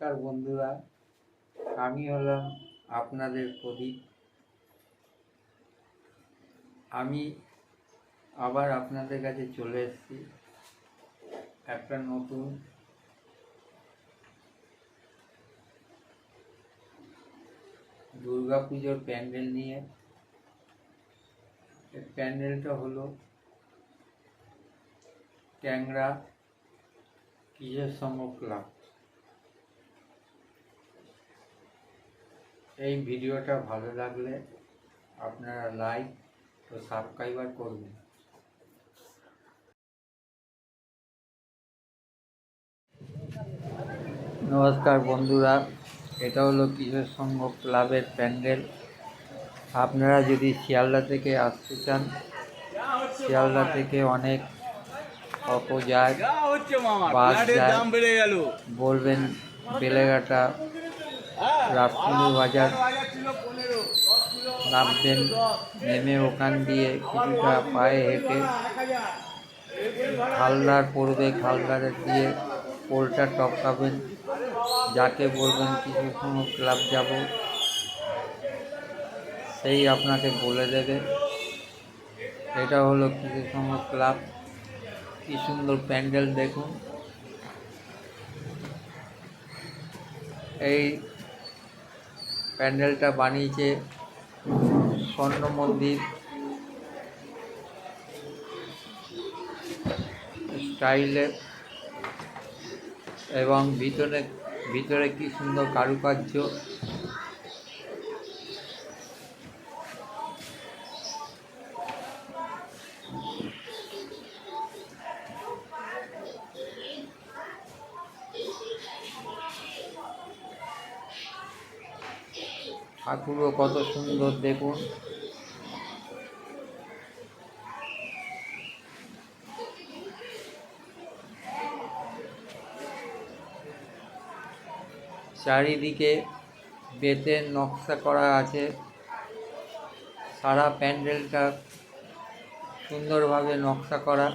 নমস্কার বন্ধুরা, আমি হলাম আপনাদের প্রদীপ। আমি আবার আপনাদের কাছে চলে এসেছি একটা নতুন দুর্গাপুজোর প্যান্ডেল নিয়ে। এই প্যান্ডেলটা হলো ট্যাংরা কিশোর সংঘ ক্লাব। এই ভিডিওটা ভালো লাগলে আপনারা লাইক ও সাবস্ক্রাইবার করবেন। নমস্কার বন্ধুরা, এটা হলো কিশোর সংঘ ক্লাবের প্যান্ডেল। আপনারা যদি শিয়ালদা থেকে আসতে চান, শিয়ালদা থেকে অনেক অটো যায়, বাস যায়, বলবেন বেলেঘাটা রাজপুর বাজার নামবেন, নেমে ওখান দিয়ে কিছুটা পায়ে হেঁটে খালদার পড়বে, খালদারের দিয়ে পোলটা টপকাবেন, যাকে বলবেন কিশোর সংঘ ক্লাব যাব, সেই আপনাকে বলে দেবে এটা হলো কিশোর সংঘ ক্লাব। কি সুন্দর প্যান্ডেল দেখুন। এই প্যান্ডেলটা বানিয়েছে স্বর্ণ মন্দির স্টাইলে, এবং ভিতরে কি সুন্দর কারুকার্য। ঠাকুরও কত সুন্দর দেখুন। চারিদিকে বেতের নকশা করা আছে। সারা প্যান্ডেলটা সুন্দরভাবে নকশা করা।